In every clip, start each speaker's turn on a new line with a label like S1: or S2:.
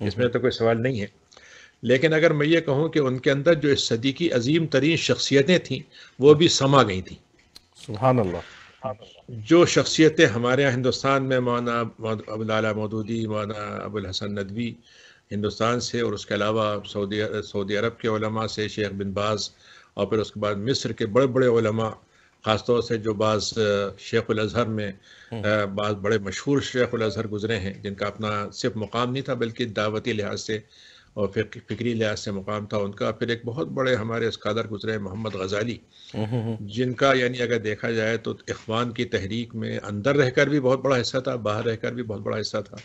S1: اس میں تو کوئی سوال نہیں ہے. لیکن اگر میں یہ کہوں کہ ان کے اندر جو اس صدی کی عظیم ترین شخصیتیں تھیں وہ بھی سما گئی تھیں.
S2: سبحان اللہ.
S1: جو شخصیتیں ہمارے یہاں ہندوستان میں مولانا ابوالعلا مودودی، مولانا ابوالحسن ندوی ہندوستان سے، اور اس کے علاوہ سعودی عرب کے علماء سے شیخ بن باز، اور پھر اس کے بعد مصر کے بڑے بڑے علماء، خاص طور سے جو بعض شیخ الازہر میں بعض بڑے مشہور شیخ الازہر گزرے ہیں جن کا اپنا صرف مقام نہیں تھا بلکہ دعوتی لحاظ سے اور فکری لحاظ سے مقام تھا ان کا. پھر ایک بہت بڑے ہمارے اسکالر گزرے محمد غزالی، جن کا یعنی اگر دیکھا جائے تو اخوان کی تحریک میں اندر رہ کر بھی بہت بڑا حصہ تھا، باہر رہ کر بھی بہت بڑا حصہ تھا.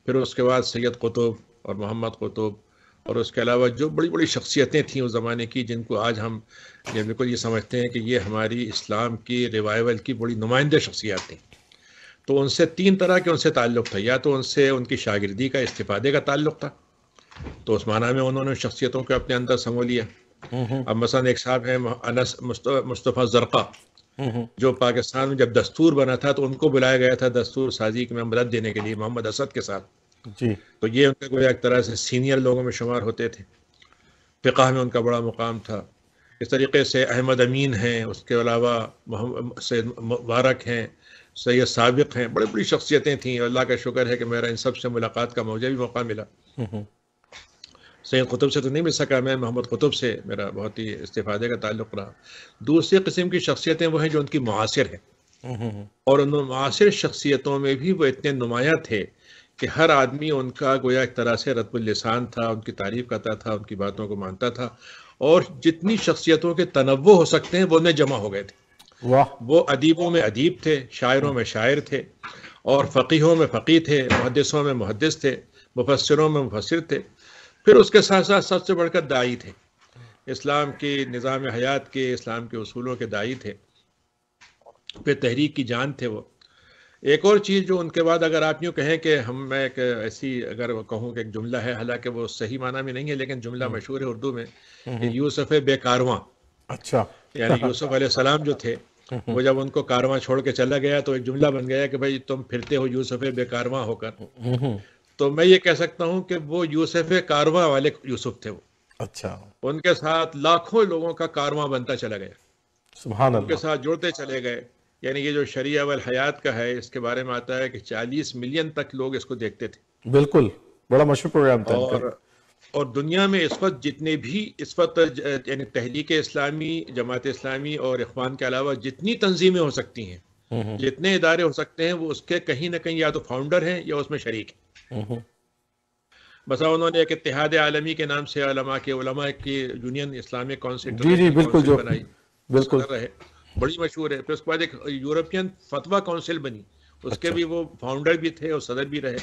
S1: پھر اس کے بعد سید قطب اور محمد قطب، اور اس کے علاوہ جو بڑی بڑی شخصیتیں تھیں اس زمانے کی جن کو آج ہم بالکل یہ سمجھتے ہیں کہ یہ ہماری اسلام کی ریوائول کی بڑی نمائندہ شخصیات تھیں. تو ان سے تین طرح کے ان سے تعلق تھا. یا تو ان سے ان کی شاگردی کا، استفادے کا تعلق تھا، تو اس معنی میں انہوں نے شخصیتوں کو اپنے اندر سمو لیا. اب مثلا ایک صاحب ہیں انس مصطفیٰ زرقا، جو پاکستان میں جب دستور بنا تھا تو ان کو بلایا گیا تھا دستور سازی میں مدد دینے کے لیے محمد اسد کے ساتھ.
S2: جی.
S1: تو یہ ان کا کوئی ایک طرح سے سینئر لوگوں میں شمار ہوتے تھے. فقہ میں ان کا بڑا مقام تھا. اس طریقے سے احمد امین ہیں، اس کے علاوہ سید مبارک ہیں، سید سابق ہیں، بڑی بڑی شخصیتیں تھیں. اللہ کا شکر ہے کہ میرا ان سب سے ملاقات کا مجھے بھی موقع ملا. سید قطب سے تو نہیں مل سکا، میں محمد قطب سے میرا بہت ہی استفادے کا تعلق رہا. دوسری قسم کی شخصیتیں وہ ہیں جو ان کی معاصر ہیں، اور ان معاصر شخصیتوں میں بھی وہ اتنے نمایاں تھے کہ ہر آدمی ان کا گویا ایک طرح سے رطب اللسان تھا، ان کی تعریف کرتا تھا، ان کی باتوں کو مانتا تھا. اور جتنی شخصیتوں کے تنوع ہو سکتے ہیں وہ ان میں جمع ہو گئے تھے. وہ ادیبوں میں ادیب تھے، شاعروں میں شاعر تھے، اور فقیہوں میں فقیہ تھے، محدثوں میں محدث تھے، مفسروں میں مفسر تھے. پھر اس کے ساتھ ساتھ سب سے بڑھ کر داعی تھے، اسلام کے نظام حیات کے، اسلام کے اصولوں کے داعی تھے. پھر تحریک کی جان تھے وہ. ایک اور چیز جو ان کے بعد اگر آپ یوں کہیں کہ میں ایک ایسی اگر کہوں کہ ایک جملہ ہے، حالانکہ وہ صحیح معنی میں نہیں ہے لیکن جملہ مشہور ہے اردو میں، کہ یوسف بے کارواں.
S2: اچھا.
S1: یعنی یوسف علیہ السلام جو تھے وہ جب ان کو کارواں چھوڑ کے چلا گیا تو ایک جملہ بن گیا کہ بھائی تم پھرتے ہو یوسف بے کارواں ہو کر. تو میں یہ کہہ سکتا ہوں کہ وہ یوسف کارواں والے یوسف تھے. وہ
S2: اچھا.
S1: ان کے ساتھ لاکھوں لوگوں کا کارواں بنتا چلا گیا،
S2: سبحان
S1: ان کے
S2: اللہ.
S1: ساتھ جڑتے چلے گئے. یعنی یہ جو شریعہ والحیات کا ہے اس کے بارے میں آتا ہے کہ 40 ملین تک لوگ اس کو دیکھتے تھے.
S2: بالکل بڑا مشہور پروگرام تھا.
S1: اور دنیا میں اس وقت جتنے بھی اس وقت یعنی تحریک اسلامی، جماعت اسلامی اور اخوان کے علاوہ جتنی تنظیمیں ہو سکتی ہیں، جتنے ادارے ہو سکتے ہیں، وہ اس کے کہیں نہ کہیں یا تو فاؤنڈر ہیں یا اس میں شریک ہیں. بسا انہوں نے ایک اتحاد عالمی کے نام سے علماء کی یونین اسلامک کونسل بنائی،
S2: بالکل
S1: رہے، بڑی مشہور ہے. پھر اس کے بعد ایک یورپین فتویٰ کونسل بنی، اس کے بھی وہ فاؤنڈر بھی تھے اور صدر بھی رہے.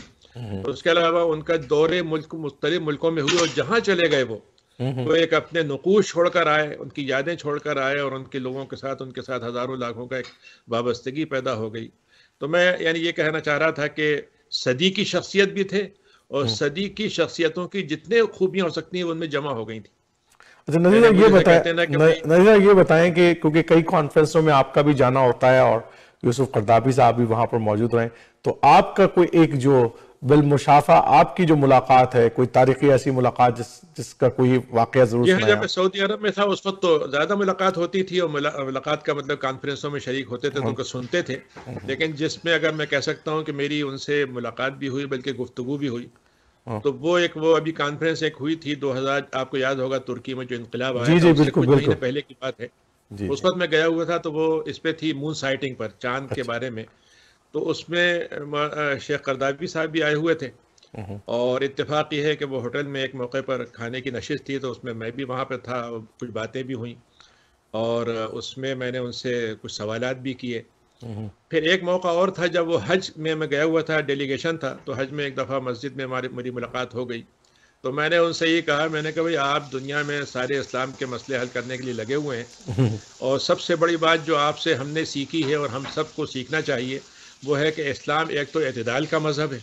S1: اس کے علاوہ ان کا دورے ملک مختلف ملکوں میں ہوئے، اور جہاں چلے گئے وہ ایک اپنے نقوش چھوڑ کر آئے، ان کی یادیں چھوڑ کر آئے، اور ان کے لوگوں کے ساتھ ان کے ساتھ ہزاروں لاکھوں کا ایک وابستگی پیدا ہو گئی. تو میں یعنی یہ کہنا چاہ رہا تھا کہ صدی کی شخصیت بھی تھے، اور صدی کی شخصیتوں کی جتنے خوبیاں ہو سکتی ہیں وہ ان میں جمع ہو گئی تھیں.
S2: اچھا نذیر یہ بتائیں کہ کیونکہ کئی کانفرنسوں میں آپ کا بھی جانا ہوتا ہے اور یوسف قردابی صاحب بھی وہاں پر موجود رہے، تو آپ کا کوئی ایک جو بالمشافہ آپ کی جو ملاقات ہے، کوئی تاریخی ایسی ملاقات جس کا کوئی واقعہ ضرور سنائیں.
S1: جب میں سعودی عرب میں تھا اس وقت تو زیادہ ملاقات ہوتی تھی، اور ملاقات کا مطلب کانفرنسوں میں شریک ہوتے تھے تو ان کو سنتے تھے. لیکن جس میں اگر میں کہہ سکتا ہوں کہ میری ان سے ملاقات بھی ہوئی بلکہ گفتگو بھی ہوئی، تو وہ ابھی کانفرنس ایک ہوئی تھی 2000، آپ کو یاد ہوگا ترکی میں جو انقلاب آیا تھا، اس سے کچھ مہینے پہلے کی بات ہے. اس وقت میں گیا ہوا تھا، تو وہ اس پہ تھی مون سائٹنگ پر، چاند کے بارے میں. تو اس میں شیخ قردابی صاحب بھی آئے ہوئے تھے، اور اتفاق یہ ہے کہ وہ ہوٹل میں ایک موقع پر کھانے کی نشست تھی، تو اس میں بھی وہاں پہ تھا، کچھ باتیں بھی ہوئیں، اور اس میں نے ان سے کچھ سوالات بھی کیے. پھر ایک موقع اور تھا جب وہ حج میں گیا ہوا تھا، ڈیلیگیشن تھا، تو حج میں ایک دفعہ مسجد میں میری ملاقات ہو گئی. تو میں نے ان سے یہ کہا، میں نے کہا بھائی آپ دنیا میں سارے اسلام کے مسئلے حل کرنے کے لیے لگے ہوئے ہیں، اور سب سے بڑی بات جو آپ سے ہم نے سیکھی ہے اور ہم سب کو سیکھنا چاہیے وہ ہے کہ اسلام ایک تو اعتدال کا مذہب ہے،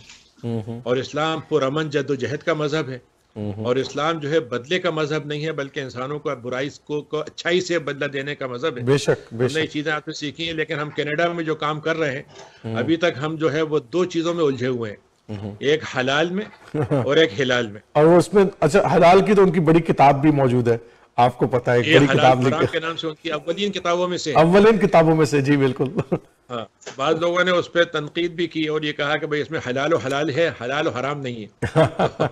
S1: اور اسلام پرامن جد و جہد کا مذہب ہے، اور اسلام جو ہے بدلے کا مذہب نہیں ہے بلکہ انسانوں کو برائی کو اچھائی سے بدلہ دینے کا مذہب ہے.
S2: بے شک
S1: ہم نے یہ چیزیں آپ سے سیکھی ہیں، لیکن ہم کینیڈا میں جو کام کر رہے ہیں ابھی تک ہم جو ہے وہ دو چیزوں میں الجھے ہوئے ہیں. ایک حلال میں اور ایک ہلال میں.
S2: اور اس میں اچھا حلال کی تو ان کی بڑی کتاب بھی موجود ہے، آپ کو پتا ہے،
S1: یہ
S2: بڑی
S1: حلال
S2: کتاب
S1: حرام
S2: لکھی
S1: کے نام سے ان کی اولین کتابوں میں سے ہے.
S2: اولین کتابوں میں سے، جی بالکل.
S1: ہاں، بعض لوگوں نے اس پہ تنقید بھی کی اور یہ کہا کہ بھئی اس میں حلال و حلال ہے، حلال و حرام نہیں ہے.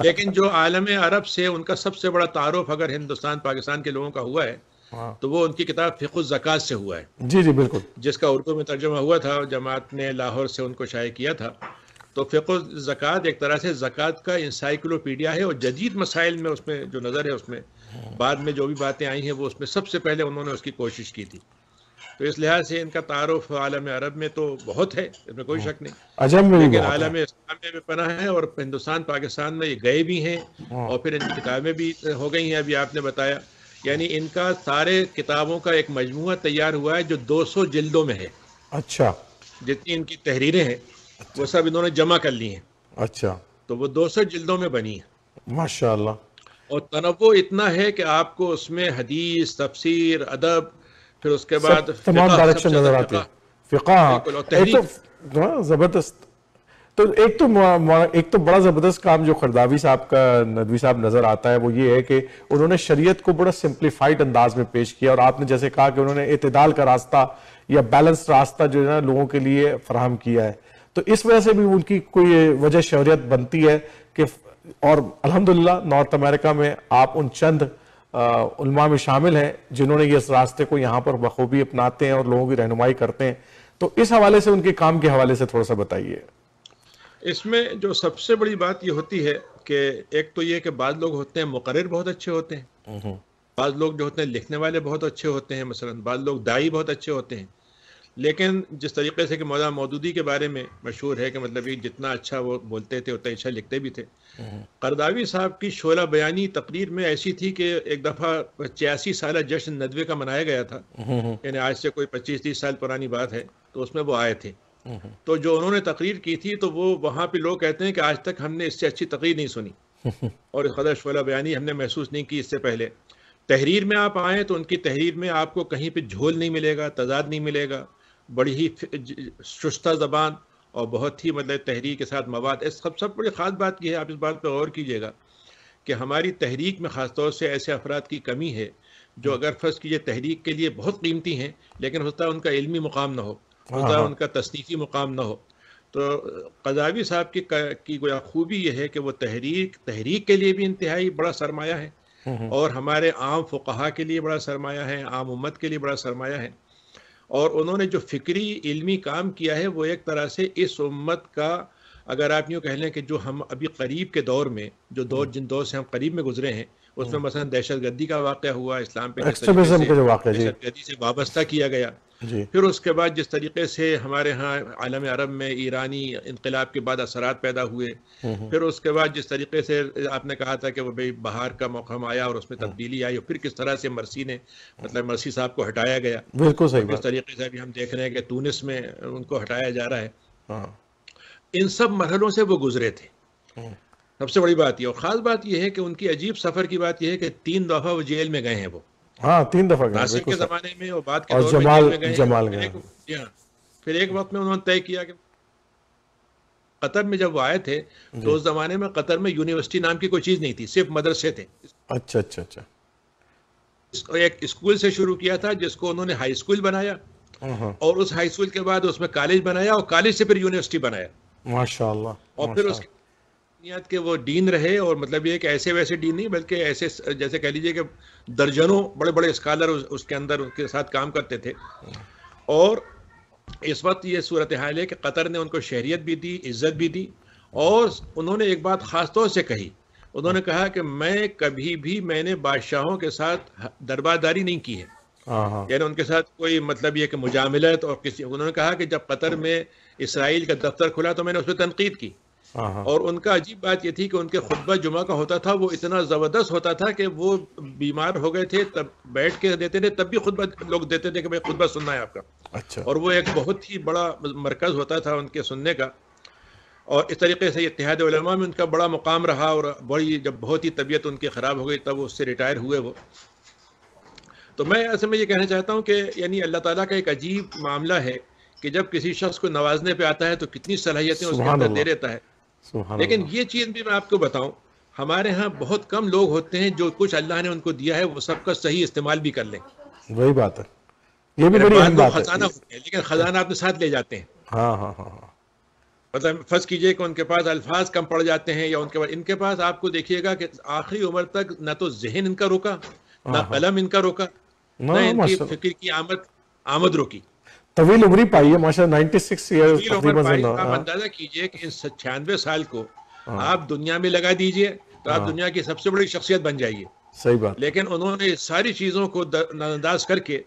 S1: لیکن جو عالم عرب سے ان کا سب سے بڑا تعارف اگر ہندوستان پاکستان کے لوگوں کا ہوا ہے تو وہ ان کی کتاب فقہ الزکوٰۃ سے ہوا ہے،
S2: جی جی بالکل.
S1: جس کا اردو میں ترجمہ ہوا تھا، جماعت نے لاہور سے ان کو شائع کیا تھا. تو فقہ الزکوٰۃ ایک طرح سے زکوٰۃ کا انسائکلوپیڈیا ہے، اور جدید مسائل میں اس میں جو نظر ہے، اس میں بعد میں جو بھی باتیں آئی ہیں وہ اس میں سب سے پہلے انہوں نے اس کی کوشش کی تھی. تو اس لحاظ سے ان کا تعارف عالم عرب میں تو بہت ہے، اس میں کوئی شک نہیں،
S2: عجم میں بھی
S1: لیکن
S2: بہت
S1: عالم
S2: ہے.
S1: اسلام میں بھی پناہ ہے، اور ہندوستان پاکستان میں یہ گئے بھی ہیں، اور پھر ان کی کتابیں بھی ہو گئی ہیں. ابھی آپ نے بتایا، یعنی ان کا سارے کتابوں کا ایک مجموعہ تیار ہوا ہے جو 200 جلدوں میں ہے.
S2: اچھا
S1: جتنی ان کی تحریریں ہیں وہ سب انہوں نے جمع کر لی ہیں،
S2: اچھا،
S1: تو وہ 200 جلدوں میں بنی ہیں.
S2: ماشاء اللہ.
S1: اور تنوع اتنا ہے کہ آپ کو اس میں حدیث، تفسیر، ادب، پھر اس کے بعد
S2: سب تمام
S1: فقہ، سب
S2: ڈائریکشن
S1: سے
S2: نظر
S1: زیادہ
S2: آتی ہے.
S1: فقہ،
S2: فقہ، ہاں،
S1: بالکل، اور
S2: ایک
S1: تحریک.
S2: تو ہاں، زبردست. تو ایک تو بڑا زبردست کام جو قرضاوی صاحب کا، ندوی صاحب نظر آتا ہے، وہ یہ ہے کہ انہوں نے شریعت کو بڑا سمپلیفائڈ انداز میں پیش کیا، اور آپ نے جیسے کہا کہ انہوں نے اعتدال کا راستہ یا بیلنس راستہ جو ہے نا لوگوں کے لیے فراہم کیا ہے. تو اس وجہ سے بھی ان کی کوئی وجہ شہریت بنتی ہے کہ، اور الحمدللہ نارتھ امریکہ میں آپ ان چند علماء میں شامل ہیں جنہوں نے اس راستے کو یہاں پر بخوبی اپناتے ہیں اور لوگوں کی رہنمائی کرتے ہیں. تو اس حوالے سے ان کے کام کے حوالے سے تھوڑا سا بتائیے.
S1: اس میں جو سب سے بڑی بات یہ ہوتی ہے کہ ایک تو یہ کہ بعض لوگ ہوتے ہیں مقرر بہت اچھے ہوتے ہیں، بعض لوگ جو ہوتے ہیں لکھنے والے بہت اچھے ہوتے ہیں، مثلا بعض لوگ داعی بہت اچھے ہوتے ہیں. لیکن جس طریقے سے کہ مولانا مودودی کے بارے میں مشہور ہے کہ مطلب یہ جتنا اچھا وہ بولتے تھے اتنا اچھا لکھتے بھی تھے. قرضاوی صاحب کی شعلہ بیانی تقریر میں ایسی تھی کہ ایک دفعہ 86 سالہ جشن ندوے کا منایا گیا تھا، یعنی آج سے کوئی 25-30 سال پرانی بات ہے. تو اس میں وہ آئے تھے، تو جو انہوں نے تقریر کی تھی تو وہ وہاں پہ لوگ کہتے ہیں کہ آج تک ہم نے اس سے اچھی تقریر نہیں سنی، اور اس قدر شعلہ بیانی ہم نے محسوس نہیں کی اس سے پہلے. تحریر میں آپ آئیں تو ان کی تحریر میں آپ کو کہیں پہ جھول نہیں ملے گا، تضاد نہیں ملے گا، بڑی ہی شستہ زبان اور بہت ہی مطلب تحریر کے ساتھ مواد. سب بڑی خاص بات یہ ہے، آپ اس بات پہ غور کیجئے گا کہ ہماری تحریک میں خاص طور سے ایسے افراد کی کمی ہے جو اگر فرض کیجئے تحریک کے لیے بہت قیمتی ہیں، لیکن ہوتا ہے ان کا علمی مقام نہ ہو، ہوتا ہے ان کا تصنیفی مقام نہ ہو. تو قرضاوی صاحب کی گویا خوبی یہ ہے کہ وہ تحریک کے لیے بھی انتہائی بڑا سرمایہ ہے، اور ہمارے عام فقہا کے لیے بڑا سرمایہ ہے، عام امت کے لیے بڑا سرمایہ ہے. اور انہوں نے جو فکری علمی کام کیا ہے وہ ایک طرح سے اس امت کا، اگر آپ یوں کہہ لیں کہ جو ہم ابھی قریب کے دور میں جن دور سے ہم قریب میں گزرے ہیں، اس میں مثلا دہشت گردی کا واقعہ ہوا، اسلام پہ جس طریقے سے دہشت گردی سے وابستہ کیا گیا، پھر اس کے بعد جس طریقے سے ہمارے ہاں عالم عرب میں ایرانی انقلاب کے بعد اثرات پیدا ہوئے، پھر اس کے بعد جس طریقے سے آپ نے کہا تھا کہ وہ بھئی بہار کا موقع آیا اور اس میں تبدیلی آئی، اور پھر کس طرح سے مرسی صاحب کو ہٹایا گیا،
S2: بالکل صحیح
S1: کس طریقے سے ابھی ہم دیکھ رہے ہیں کہ تونس میں ان کو ہٹایا جا رہا ہے. ان سب مرحلوں سے وہ گزرے تھے. سب سے بڑی بات یہ، اور خاص بات یہ ہے کہ ان کی عجیب سفر کی بات یہ ہے کہ 3 دفعہ وہ جیل میں گئے ہیں. وہ
S2: 3 دفعہ گئے
S1: ناصر کے زمانے میں اور بعد کے
S2: اور
S1: دور میں جیل میں گئے
S2: جمال
S1: ہیں.
S2: گئے.
S1: پھر ایک وقت میں انہوں نے طے کیا کہ قطر میں جب وہ آئے تھے تو اس زمانے میں قطر میں یونیورسٹی نام کی کوئی چیز نہیں تھی، صرف مدرسے تھے.
S2: اچھا.
S1: ایک اسکول سے شروع کیا تھا جس کو انہوں نے ہائی اسکول بنایا، اور اس ہائی اسکول کے بعد اس میں کالج بنایا، اور کالج سے پھر یونیورسٹی بنایا.
S2: ماشاءاللہ.
S1: اور پھر اس کے وہ ڈین رہے، اور مطلب یہ کہ ایسے ویسے ڈین نہیں بلکہ ایسے جیسے کہہ لیجئے کہ درجنوں بڑے بڑے اسکالر اس کے اندر کے ساتھ کام کرتے تھے. اور اس وقت یہ صورتحال ہے کہ قطر نے ان کو شہریت بھی دی، عزت بھی دی، اور انہوں نے ایک بات خاص طور سے کہی. انہوں نے کہا کہ میں نے بادشاہوں کے ساتھ دربارداری نہیں کی ہے، یعنی ان کے ساتھ کوئی مطلب یہ کہ مجاملت اور انہوں نے کہا کہ جب قطر میں اسرائیل کا دفتر کھلا تو میں نے اس پہ تنقید کی. اور ان کا عجیب بات یہ تھی کہ ان کے خطبہ جمعہ کا ہوتا تھا وہ اتنا زبردست ہوتا تھا کہ وہ بیمار ہو گئے تھے تب بیٹھ کے دیتے تھے، تب بھی خطبہ لوگ دیتے تھے کہ بھائی خطبہ سننا ہے آپ کا. اور وہ ایک بہت ہی بڑا مرکز ہوتا تھا ان کے سننے کا. اور اس طریقے سے اتحاد علماء میں ان کا بڑا مقام رہا، اور جب بہت ہی طبیعت ان کی خراب ہو گئی تب وہ اس سے ریٹائر ہوئے وہ. تو میں اصل میں یہ کہنا چاہتا ہوں کہ یعنی اللہ تعالیٰ کا ایک عجیب معاملہ ہے کہ جب کسی شخص کو نوازنے پہ آتا ہے تو کتنی صلاحیتیں اس کے
S2: سبحان
S1: اندر دے
S2: اللہ،
S1: دیتا ہے.
S2: سبحان
S1: لیکن
S2: اللہ.
S1: یہ چیز بھی میں آپ کو بتاؤں، ہمارے ہاں بہت کم لوگ ہوتے ہیں جو کچھ اللہ نے ان کو دیا ہے وہ سب کا صحیح استعمال بھی کر لیں.
S2: وہی بات ہے، یہ بھی
S1: یعنی
S2: بڑی
S1: بعض
S2: اہم
S1: لوگ
S2: بات ہے.
S1: خزانہ ہوتے ہیں لیکن خزانہ اپنے ساتھ لے جاتے ہیں.
S2: ہاں ہاں ہاں ہاں.
S1: مطلب فرض کیجئے کہ ان کے پاس الفاظ کم پڑ جاتے ہیں، یا ان کے پاس آپ کو دیکھیے گا کہ آخری عمر تک نہ تو ذہن ان کا روکا، نہ
S2: ہاں ہاں،
S1: قلم ان کا روکا، نہ
S2: ہاں
S1: ان کی
S2: ماشاء اللہ،
S1: فکر کی آمد روکی.
S2: طویل عمری پائی ہے ماشاء اللہ، 96 ایئرز
S1: طویل عمر
S2: تقریباً
S1: پائی.
S2: زندہ.
S1: آپ
S2: ہاں
S1: اندازہ کیجئے کہ ان 96 سال کو
S2: ہاں
S1: آپ دنیا میں لگا دیجئے تو آپ
S2: ہاں،
S1: دنیا کی سب سے بڑی شخصیت بن جائیے.
S2: صحیح بات ہے.
S1: لیکن انہوں نے اس ساری چیزوں کو نظر انداز کر کے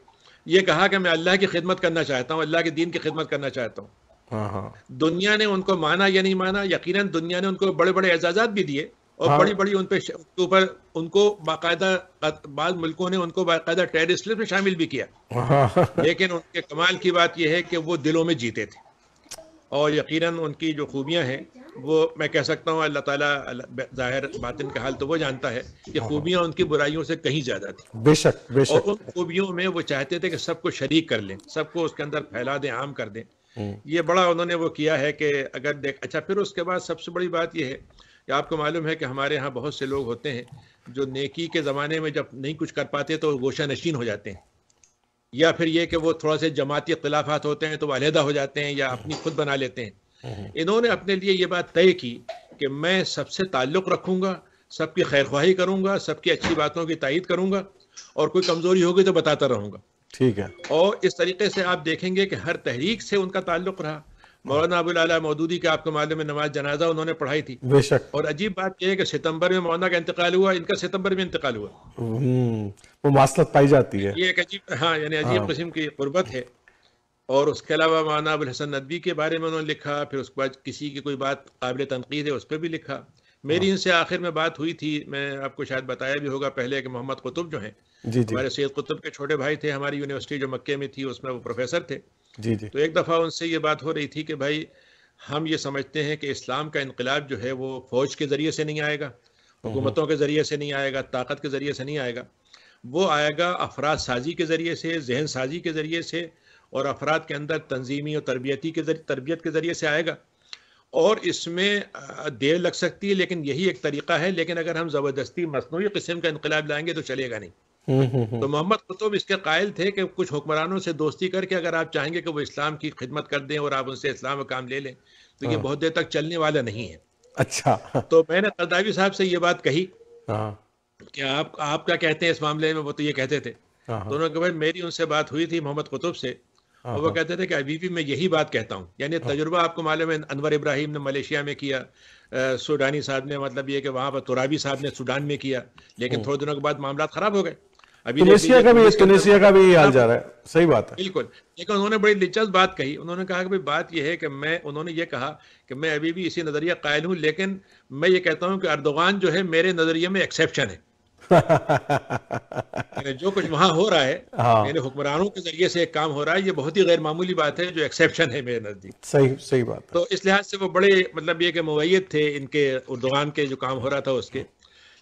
S1: یہ کہا کہ میں اللہ کی خدمت کرنا چاہتا ہوں، اللہ کے دین کی خدمت کرنا چاہتا ہوں.
S2: ہاں ہاں
S1: دنیا نے ان کو مانا یا نہیں مانا، یقیناً دنیا نے ان کو بڑے بڑے اعزازات بھی دیے، اور
S2: ہاں
S1: بڑی بڑی ان کے اوپر ان کو باقاعدہ بعض ملکوں نے ان کو باقاعدہ ٹیررسٹ لسٹ میں شامل بھی کیا.
S2: ہاں.
S1: لیکن ان کے کمال کی بات یہ ہے کہ وہ دلوں میں جیتے تھے، اور یقیناً ان کی جو خوبیاں ہیں وہ میں کہہ سکتا ہوں اللہ تعالیٰ ظاہر باطن کا حال تو وہ جانتا ہے کہ خوبیاں ان کی برائیوں سے کہیں زیادہ تھیں.
S2: بے شک بے
S1: اور
S2: شک.
S1: ان خوبیوں میں وہ چاہتے تھے کہ سب کو شریک کر لیں، سب کو اس کے اندر پھیلا دیں، عام کر دیں. یہ بڑا انہوں نے وہ کیا ہے کہ اگر اچھا پھر اس کے بعد سب سے بڑی بات یہ ہے کہ آپ کو معلوم ہے کہ ہمارے ہاں بہت سے لوگ ہوتے ہیں جو نیکی کے زمانے میں جب نہیں کچھ کر پاتے تو گوشہ نشین ہو جاتے ہیں، یا پھر یہ کہ وہ تھوڑا سے جماعتی اختلافات ہوتے ہیں تو وہ علیحدہ ہو جاتے ہیں یا اپنی خود بنا لیتے ہیں. انہوں نے اپنے لیے یہ بات طے کی کہ میں سب سے تعلق رکھوں گا، سب کی خیر خواہی کروں گا، سب کی اچھی باتوں کی تائید کروں گا، اور کوئی کمزوری ہوگی تو بتاتا رہوں گا.
S2: ٹھیک ہے.
S1: اور اس طریقے سے آپ دیکھیں گے کہ ہر تحریک سے ان کا تعلق رہا. مولانا ابو العلا مودودی کا آپ کو معلوم ہے نماز جنازہ انہوں نے پڑھائی تھی.
S2: بے شک.
S1: اور عجیب بات یہ ہے کہ ستمبر میں مولانا کا انتقال ہوا، ان کا ستمبر میں انتقال ہوا.
S2: وہ مواصلت پائی جاتی ہے.
S1: یہ ایک عجیب، ہاں یعنی عجیب قسم کی قربت ہے. اور اس کے علاوہ مولانا ابو الحسن ندوی کے بارے میں انہوں نے لکھا، پھر اس کے بعد کسی کی کوئی بات قابل تنقید ہے اس پہ بھی لکھا. میری ان سے آخر میں بات ہوئی تھی، میں آپ کو شاید بتایا بھی ہوگا پہلے کہ محمد قطب جو ہیں
S2: جی جی
S1: ہمارے سید قطب کے چھوٹے بھائی تھے، ہماری یونیورسٹی جو مکے میں تھی اس میں وہ پروفیسر تھے.
S2: جی جی.
S1: تو ایک دفعہ ان سے یہ بات ہو رہی تھی کہ بھائی ہم یہ سمجھتے ہیں کہ اسلام کا انقلاب جو ہے وہ فوج کے ذریعے سے نہیں آئے گا، حکومتوں کے ذریعے سے نہیں آئے گا، طاقت کے ذریعے سے نہیں آئے گا. وہ آئے گا افراد سازی کے ذریعے سے، ذہن سازی کے ذریعے سے، اور افراد کے اندر تنظیمی اور تربیت کے ذریعے سے آئے گا. اور اس میں دیر لگ سکتی ہے لیکن یہی ایک طریقہ ہے. لیکن اگر ہم زبردستی مصنوعی قسم کا انقلاب لائیں گے تو چلے گا نہیں. تو محمد قطب اس کے قائل تھے کہ کچھ حکمرانوں سے دوستی کر کے اگر آپ چاہیں گے کہ وہ اسلام کی خدمت کر دیں اور آپ ان سے اسلام کا کام لے لیں تو یہ بہت دیر تک چلنے والا نہیں ہے.
S2: اچھا.
S1: تو میں نے قرضاوی صاحب سے یہ بات کہی
S2: ہاں
S1: کہ آپ کیا کہتے ہیں اس معاملے میں. وہ تو یہ کہتے تھے. تو انہوں نے کہا بھائی میری ان سے بات ہوئی تھی محمد قطب سے، اور وہ کہتے تھے کہ ابھی بھی میں یہی بات کہتا ہوں. یعنی تجربہ آپ کو معلوم ہے انور ابراہیم نے ملیشیا میں کیا، سوڈانی صاحب نے مطلب یہ کہ وہاں پر ترابی صاحب نے سوڈان میں کیا، لیکن تھوڑے دنوں کے بعد معاملات خراب ہو گئے. ابھی
S2: تونسیا کا بھی حال جا رہا ہے. صحیح بات ہے.
S1: بالکل. لیکن انہوں نے بڑی دلچسپ بات کہی. انہوں نے کہا کہ بات یہ ہے کہ انہوں نے یہ کہا کہ میں ابھی بھی اسی نظریہ قائل ہوں، لیکن میں یہ کہتا ہوں کہ اردوغان جو ہے میرے نظریے میں ایکسیپشن ہے. یعنی جو کچھ وہاں ہو رہا ہے، یعنی حکمرانوں کے ذریعے سے ایک کام ہو رہا ہے، یہ بہت ہی غیر معمولی بات ہے جو ایکسیپشن ہے میرے نزدیک.
S2: صحیح بات ہے.
S1: تو اس لحاظ سے وہ بڑے مطلب یہ کہ مؤید تھے ان کے اردوغان کے جو کام ہو رہا تھا اس کے.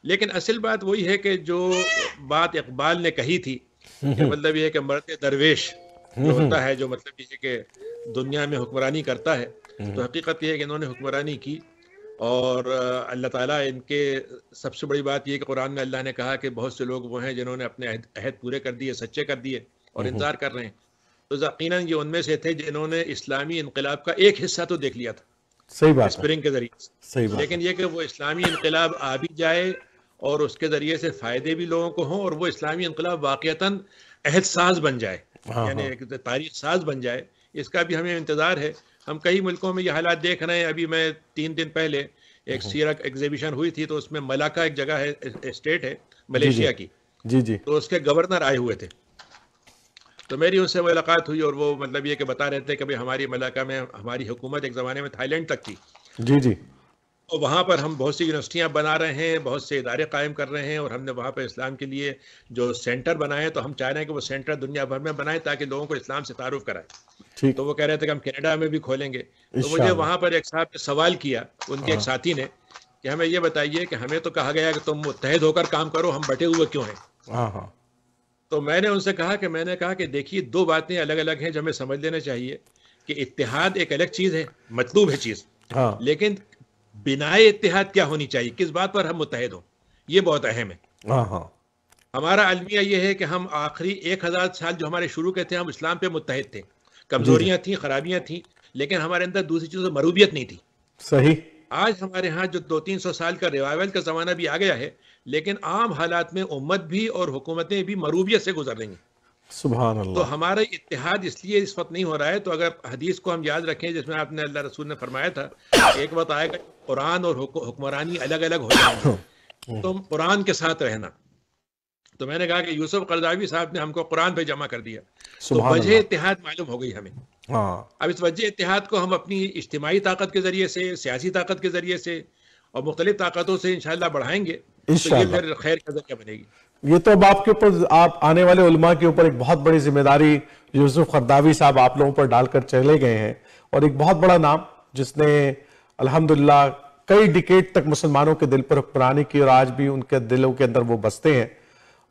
S1: لیکن اصل بات وہی ہے کہ جو بات اقبال نے کہی تھی کہ مطلب یہ ہے کہ مرد درویش جو ہوتا ہے، جو مطلب یہ ہے کہ دنیا میں حکمرانی کرتا ہے، تو حقیقت یہ ہے کہ انہوں نے حکمرانی کی. اور اللہ تعالیٰ ان کے سب سے بڑی بات یہ کہ قرآن میں اللہ نے کہا کہ بہت سے لوگ وہ ہیں جنہوں نے اپنے عہد پورے کر دیے، سچے کر دیے اور انتظار کر رہے ہیں. تو یقیناً یہ ان میں سے تھے جنہوں نے اسلامی انقلاب کا ایک حصہ تو دیکھ لیا تھا.
S2: صحیح بات ہے.
S1: اسپرنگ کے ذریعے سے. لیکن یہ کہ وہ اسلامی انقلاب آ بھی جائے اور اس کے ذریعے سے فائدے بھی لوگوں کو ہوں، اور وہ اسلامی انقلاب واقعتاً عہد ساز بن جائے، یعنی ایک تاریخ ساز بن جائے، اس کا بھی ہمیں انتظار ہے. ہم کئی ملکوں میں یہ حالات دیکھ رہے ہیں. ابھی میں 3 دن پہلے ایک سیرہ ایگزیبیشن ہوئی تھی، تو اس میں ملاکہ ایک جگہ ہے، اسٹیٹ ہے ملیشیا کی.
S2: جی.
S1: تو اس کے گورنر آئے ہوئے تھے. تو میری ان سے ملاقات ہوئی اور وہ مطلب یہ کہ بتا رہے تھے کہ بھائی ہماری ملاکہ میں ہماری حکومت ایک زمانے میں تھائی لینڈ تک تھی.
S2: جی.
S1: اور وہاں پر ہم بہت سی یونیورسٹیاں بنا رہے ہیں، بہت سے ادارے قائم کر رہے ہیں، اور ہم نے وہاں پر اسلام کے لیے جو سینٹر بنائے، تو ہم چاہ رہے ہیں کہ وہ سینٹر دنیا بھر میں بنائیں تاکہ لوگوں کو اسلام سے تعارف کرائیں. تو وہ کہہ رہے تھے کہ ہم کینیڈا میں بھی کھولیں گے. تو مجھے وہاں پر ایک صاحب نے سوال کیا، ان کے ایک ساتھی نے، کہ ہمیں یہ بتائیے کہ ہمیں تو کہا گیا کہ تم متحد ہو کر کام کرو، ہم بٹے ہوئے کیوں ہیں؟ تو میں نے ان سے کہا کہ دیکھیے 2 باتیں الگ الگ ہیں جو ہمیں سمجھ لینا چاہیے. کہ اتحاد ایک الگ چیز ہے، مطلوب ہے چیز،
S2: ہاں
S1: لیکن بنائے اتحاد کیا ہونی چاہیے، کس بات پر ہم متحد ہوں، یہ بہت اہم ہے.
S2: ہاں ہاں
S1: ہمارا المیہ یہ ہے کہ ہم آخری 1000 سال جو ہمارے شروع کے تھے، ہم اسلام پہ متحد تھے.
S2: جی جی
S1: کمزوریاں تھیں، خرابیاں تھیں، لیکن ہمارے اندر دوسری چیزوں مروبیت نہیں تھی.
S2: صحیح.
S1: آج ہمارے ہاں جو 200-300 سال کا ریوائول کا زمانہ بھی آ گیا ہے، لیکن عام حالات میں امت بھی اور حکومتیں بھی مروبیت سے گزر رہی ہیں.
S2: سبحان
S1: تو
S2: اللہ.
S1: ہمارا اتحاد اس لیے اس وقت نہیں ہو رہا ہے. تو اگر حدیث کو ہم یاد رکھیں جس میں آپ نے اللہ رسول نے فرمایا تھا ایک وقت آئے گا قرآن اور حکمرانی الگ الگ ہو جائیں گے، تم قرآن کے ساتھ رہنا. تو میں نے کہا کہ یوسف قرضاوی صاحب نے ہم کو قرآن پہ جمع کر دیا. تو
S2: سبحان
S1: وجہ
S2: اللہ.
S1: اتحاد معلوم ہو گئی ہمیں.
S2: ہاں
S1: اب اس وجہ اتحاد کو ہم اپنی اجتماعی طاقت کے ذریعے سے، سیاسی طاقت کے ذریعے سے اور مختلف طاقتوں سے انشاءاللہ بڑھائیں گے تو یہ
S2: انشاءاللہ.
S1: پھر خیر کا ذریعہ بنے گی.
S2: یہ تو اب آپ کے اوپر، آپ آنے والے علماء کے اوپر ایک بہت بڑی ذمہ داری یوسف قرضاوی صاحب آپ لوگوں پر ڈال کر چلے گئے ہیں، اور ایک بہت بڑا نام جس نے الحمدللہ کئی ڈیکیڈ تک مسلمانوں کے دل پر حکمرانی کی، اور آج بھی ان کے دلوں کے اندر وہ بستے ہیں.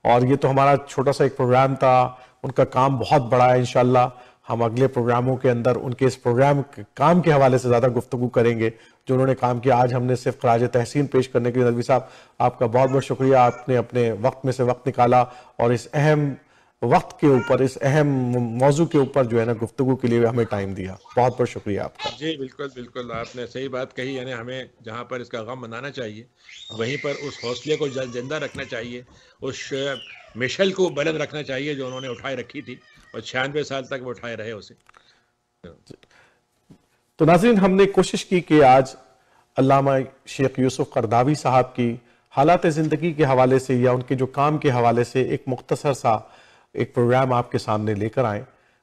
S2: اور یہ تو ہمارا چھوٹا سا ایک پروگرام تھا، ان کا کام بہت بڑا ہے. انشاءاللہ ہم اگلے پروگراموں کے اندر ان کے اس پروگرام کام کے حوالے سے زیادہ گفتگو کریں گے جو انہوں نے کام کیا. آج ہم نے صرف خراج تحسین پیش کرنے کے لیے ندوی صاحب آپ کا بہت بہت شکریہ. آپ نے اپنے وقت میں سے وقت نکالا اور اس اہم وقت کے اوپر، اس اہم موضوع کے اوپر جو ہے نا گفتگو کے لیے ہمیں ٹائم دیا. بہت بہت شکریہ آپ کا.
S1: جی بالکل بالکل، آپ نے صحیح بات کہی. یعنی ہمیں جہاں پر اس کا غم منانا چاہیے وہیں پر اس حوصلے کو زندہ رکھنا چاہیے، اس مشل کو بلند رکھنا چاہیے جو انہوں نے اٹھائے رکھی تھی، اور 96 سال تک وہ اٹھائے رہے اسے.
S2: تو ناظرین، ہم نے کوشش کی کہ آج علامہ شیخ یوسف قرضاوی صاحب کی حالات زندگی کے حوالے سے یا ان کے جو کام کے حوالے سے ایک مختصر سا ایک پروگرام آپ کے سامنے لے کر آئیں.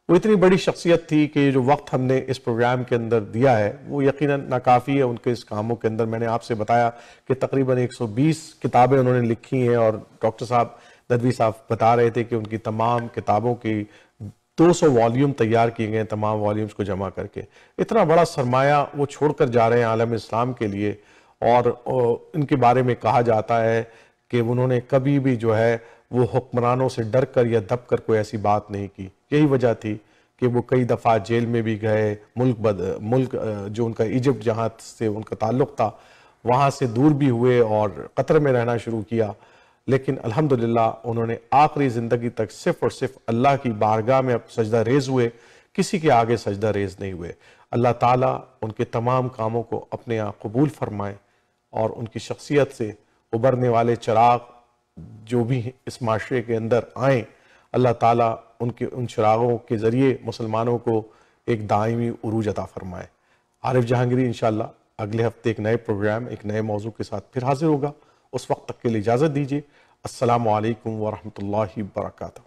S2: وہ اتنی بڑی شخصیت تھی کہ جو وقت ہم نے اس پروگرام کے اندر دیا ہے وہ یقیناً ناکافی ہے ان کے اس کاموں کے اندر. میں نے آپ سے بتایا کہ تقریباً 120 کتابیں انہوں نے لکھی ہیں، اور ڈاکٹر صاحب ندوی صاحب بتا رہے تھے کہ ان کی تمام کتابوں کی 200 والیوم تیار کیے گئے ہیں، تمام والیومز کو جمع کر کے. اتنا بڑا سرمایہ وہ چھوڑ کر جا رہے ہیں عالم اسلام کے لیے، اور ان کے بارے میں کہا جاتا ہے کہ انہوں نے کبھی بھی جو ہے وہ حکمرانوں سے ڈر کر یا دب کر کوئی ایسی بات نہیں کی. یہی وجہ تھی کہ وہ کئی دفعہ جیل میں بھی گئے، ملک جو ان کا ایجپٹ جہاں سے ان کا تعلق تھا وہاں سے دور بھی ہوئے اور قطر میں رہنا شروع کیا. لیکن الحمدللہ انہوں نے آخری زندگی تک صرف اور صرف اللہ کی بارگاہ میں سجدہ ریز ہوئے، کسی کے آگے سجدہ ریز نہیں ہوئے. اللہ تعالیٰ ان کے تمام کاموں کو اپنے ہاں قبول فرمائے، اور ان کی شخصیت سے ابھرنے والے چراغ جو بھی اس معاشرے کے اندر آئیں، اللہ تعالیٰ ان چراغوں کے ذریعے مسلمانوں کو ایک دائمی عروج عطا فرمائے. عارف جہانگیری انشاءاللہ اگلے ہفتے ایک نئے پروگرام، ایک نئے موضوع کے ساتھ پھر حاضر ہوگا. اس وقت تک کے لیے اجازت دیجیے. السلام علیکم ورحمۃ اللہ وبرکاتہ.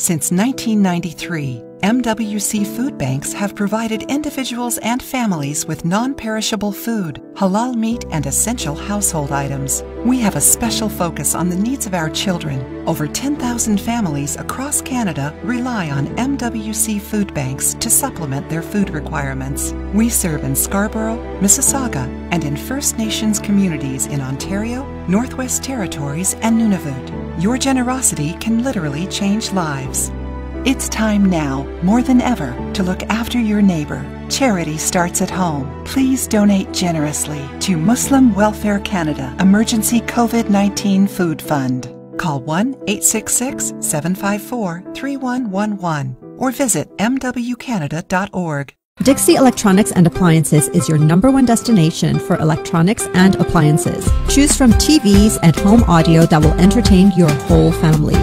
S3: Since 1993, MWC food banks have provided individuals and families with non-perishable food, halal meat, and essential household items. We have a special focus on the needs of our children. Over 10,000 families across Canada rely on MWC food banks to supplement their food requirements. We serve in Scarborough, Mississauga, and in First Nations communities in Ontario, Northwest Territories, and Nunavut. Your generosity can literally change lives. It's time now, more than ever, to look after your neighbor. Charity starts at home. Please donate generously to Muslim Welfare Canada Emergency COVID-19 Food Fund. Call 1-866-754-3111 or visit mwcanada.org.
S4: Dixie Electronics and Appliances is your #1 destination for electronics and appliances. Choose from TVs and home audio that will entertain your whole family,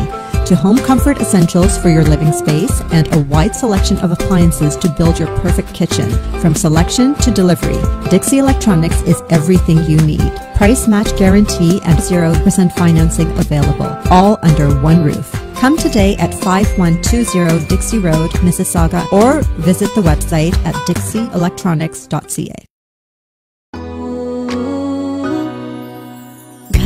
S4: to home comfort essentials for your living space, and a wide selection of appliances to build your perfect kitchen. From selection to delivery, Dixie Electronics is everything you need. Price match guarantee and 0% financing available, all under one roof. Come today at 5120 Dixie Road, Mississauga, or visit the website at dixieelectronics.ca.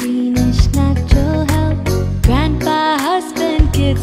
S5: Greenish natural health grandpa husband kids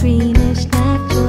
S5: Greenish natural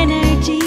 S5: energy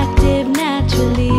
S5: active naturally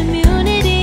S5: immunity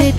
S5: fit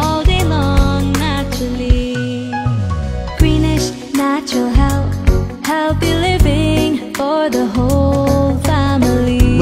S5: all day long naturally Greenish natural health healthy living for the whole family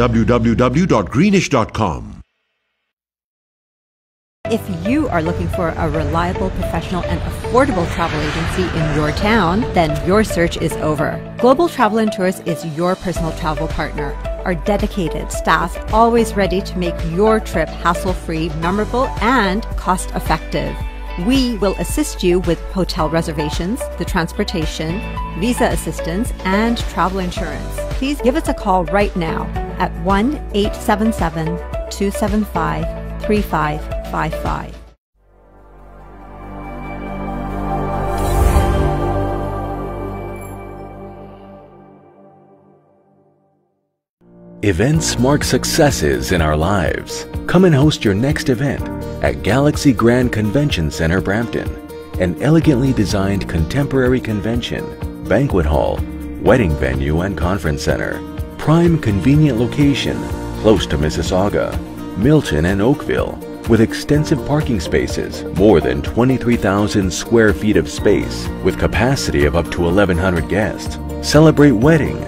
S6: www.greenish.com।
S4: If you are looking for a reliable, professional, and affordable travel agency in your town, then your search is over. Global Travel and Tours is your personal travel partner. Our dedicated staff always ready to make your trip hassle-free, memorable, and cost-effective. We will assist you with hotel reservations, the transportation, visa assistance, and travel insurance. Please give us a call right now at 1-877-275-3555.
S7: Events mark successes in our lives. Come and host your next event at Galaxy Grand Convention Center, Brampton. An elegantly designed contemporary convention, banquet hall, wedding venue and conference center. Prime convenient location, close to Mississauga, Milton and Oakville. With extensive parking spaces, more than 23,000 square feet of space, with capacity of up to 1,100 guests. Celebrate wedding,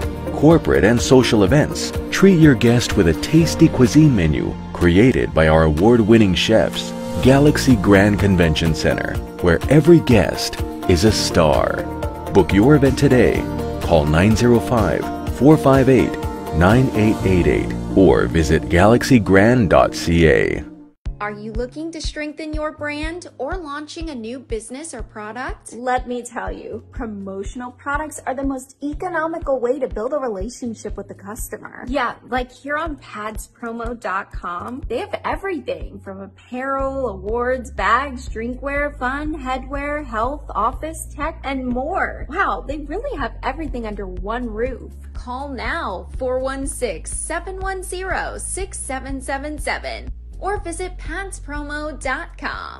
S7: corporate and social events. Treat your guest with a tasty cuisine menu created by our award-winning chefs. Galaxy Grand Convention Center, where every guest is a star. Book your event today. Call 905-458-9888 or visit galaxygrand.ca.
S8: Are you looking to strengthen your brand or launching a new business or product?
S9: Let me tell you, promotional products are the most economical way to build a relationship with the customer.
S8: Yeah, like here on padspromo.com, they have everything from apparel, awards, bags, drinkware, fun, headwear, health, office, tech, and more. Wow, they really have everything under one roof. Call now, 416-710-6777. or visit padspromo.com.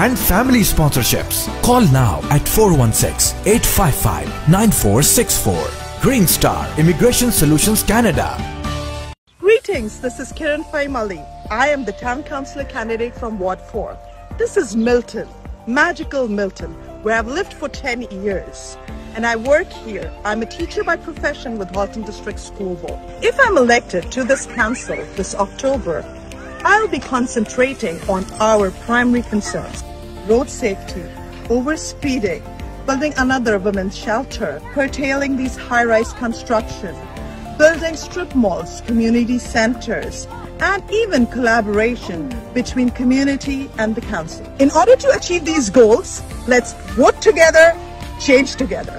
S10: and family sponsorships. Call now at 416-855-9464. Green Star Immigration Solutions Canada.
S11: Greetings, this is Kiran Faimali. I am the town councillor candidate from Ward 4. This is Milton, magical Milton, where I've lived for 10 years. And I work here. I'm a teacher by profession with Halton District School Board. If I'm elected to this council this October, I'll be concentrating on our primary concerns: road safety, overspeeding, building another women's shelter, curtailing these high-rise construction, building strip malls, community centers, and even collaboration between community and the council. In order to achieve these goals, let's work together, change together.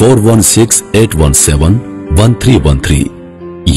S12: 4168171313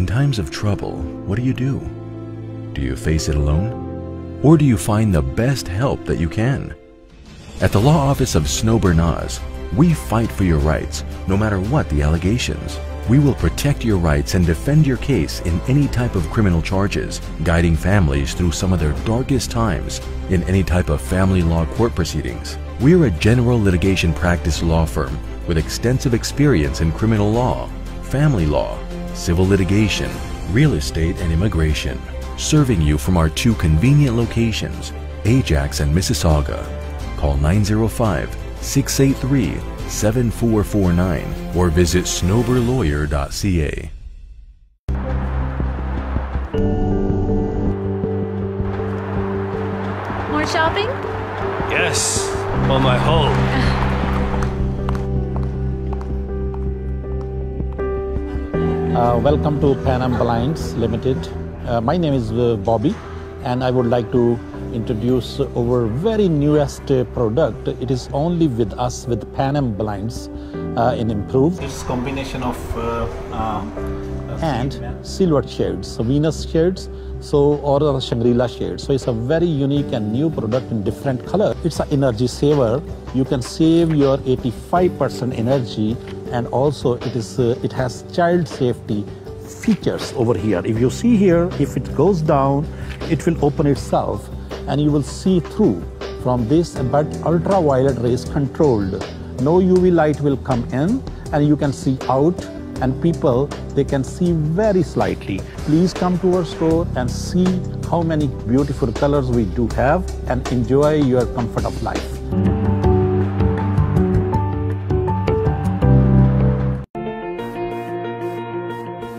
S7: In times of trouble, what do? Do you face it alone? Or do you find the best help that you can? At the law office of Snowburnaz, we fight for your rights, no matter what the allegations. We will protect your rights and defend your case in any type of criminal charges, guiding families through some of their darkest times in any type of family law court proceedings. We are a general litigation practice law firm with extensive experience in criminal law, family law, civil litigation, real estate, and immigration, serving you from our 2 convenient locations, Ajax and Mississauga. Call 905-683-7449 or visit snowberlawyer.ca.
S13: More shopping?
S14: Yes, on my home.
S15: Welcome to Pan Am Blinds Limited. My name is Bobby, and I would like to introduce our very newest product. It is only with us with Pan Am Blinds in improved.
S14: It's combination of
S15: and silver shades, so Venus shades, or Shangri-La shades. So it's a very unique and new product in different color. It's an energy saver. You can save your 85% energy, and also it has child safety features over here. If you see here, if it goes down, it will open itself, and you will see through from this, but ultraviolet rays controlled. No UV light will come in, and you can see out, and people, they can see very slightly. Please come to our store and see how many beautiful colors we do have, and enjoy your comfort of life.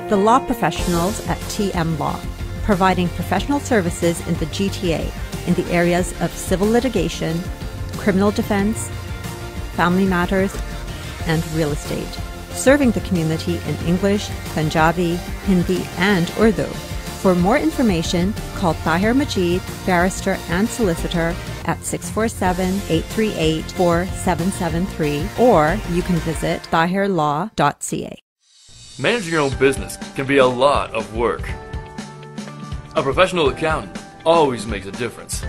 S4: The law professionals at TM Law, providing professional services in the GTA in the areas of civil litigation, criminal defense, family matters, and real estate. Serving the community in English, Punjabi, Hindi, and Urdu. For more information, call Tahir Majid, barrister and solicitor at 647-838-4773, or you can visit tahirlaw.ca.
S16: Managing your own business can be a lot of work. A professional accountant always makes a difference.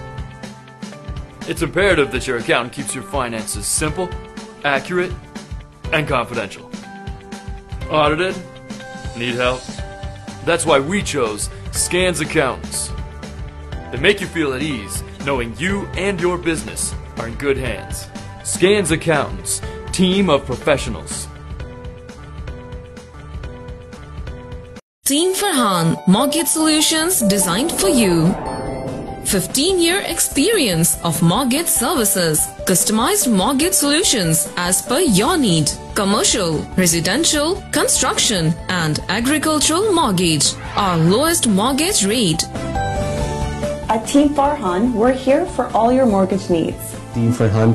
S16: It's imperative that your accountant keeps your finances simple, accurate, and confidential. Audited? Need help? That's why we chose Scans Accountants. They make you feel at ease knowing you and your business are in good hands. Scans Accountants, team of professionals.
S17: Team Farhan, mortgage solutions designed for you. 15-year experience of mortgage services. Customized mortgage solutions as per your need. Commercial, residential, construction and agricultural mortgage. Our lowest mortgage rate.
S18: At Team Farhan, we're here for all your mortgage needs.
S19: Team Farhan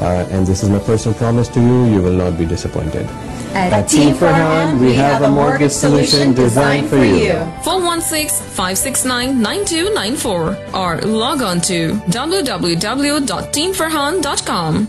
S19: And this is my personal promise to you, you will not be disappointed.
S18: At Team Farhan, we have a mortgage solution designed for you.
S17: 416-569-9294 or log on to www.teamfarhan.com.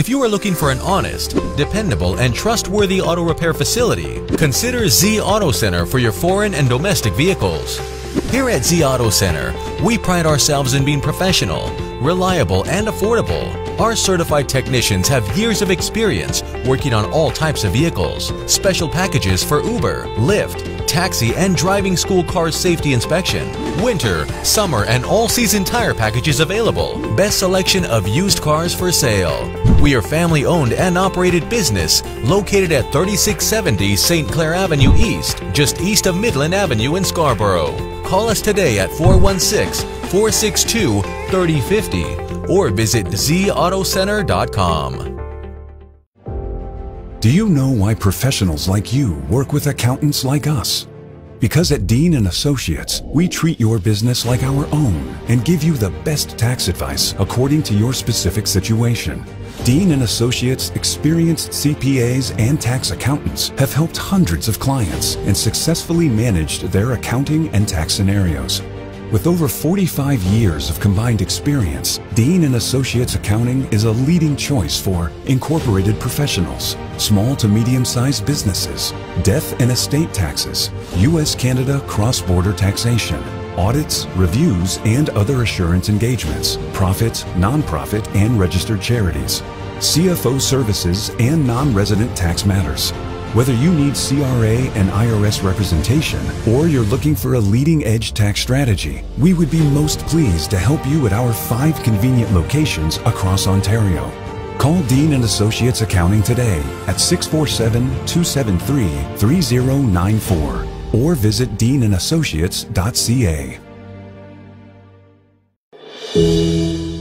S10: If you are looking for an honest, dependable, and trustworthy auto repair facility, consider Z Auto Center for your foreign and domestic vehicles. Here at Z Auto Center, we pride ourselves in being professional, reliable, and affordable. Our certified technicians have years of experience working on all types of vehicles. Special packages for Uber, Lyft, taxi, and driving school car safety inspection. Winter, summer, and all-season tire packages available. Best selection of used cars for sale. We are family-owned and operated business located at 3670 St. Clair Avenue East, just east of Midland Avenue in Scarborough. Call us today at 416-462-3050 or visit zautocenter.com.
S20: Do you know why professionals like you work with accountants like us?
S10: Because at Dean & Associates, we treat your business like our own and give you the best tax advice according to your specific situation. Dean & Associates' experienced CPAs and tax accountants have helped hundreds of clients and successfully managed their accounting and tax scenarios. With over 45 years of combined experience, Dean & Associates Accounting is a leading choice for incorporated professionals, small to medium-sized businesses, death and estate taxes, U.S.-Canada cross-border taxation, audits, reviews, and other assurance engagements, profit, non-profit, and registered charities, CFO services, and non-resident tax matters. Whether you need CRA and IRS representation or you're looking for a leading-edge tax strategy, we would be most pleased to help you at our 5 convenient locations across Ontario. Call Dean & Associates Accounting today at 647-273-3094 or visit deanandassociates.ca.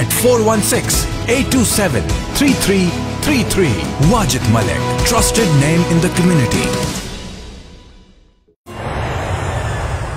S10: at 416-827-3333. Wajid Malik, trusted name in the community.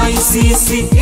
S13: ICC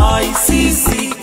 S13: ICC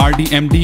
S21: RD, MD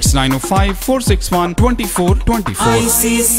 S21: It's 905-461-2424।
S13: ICC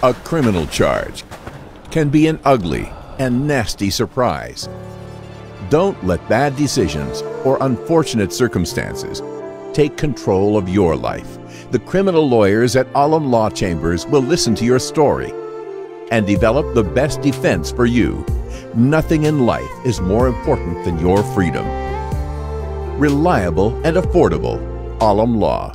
S20: A criminal charge can be an ugly and nasty surprise. Don't let bad decisions or unfortunate circumstances take control of your life. The criminal lawyers at Alam Law Chambers will listen to your story and develop the best defense for you. Nothing in life is more important than your freedom. Reliable and affordable. Alam Law.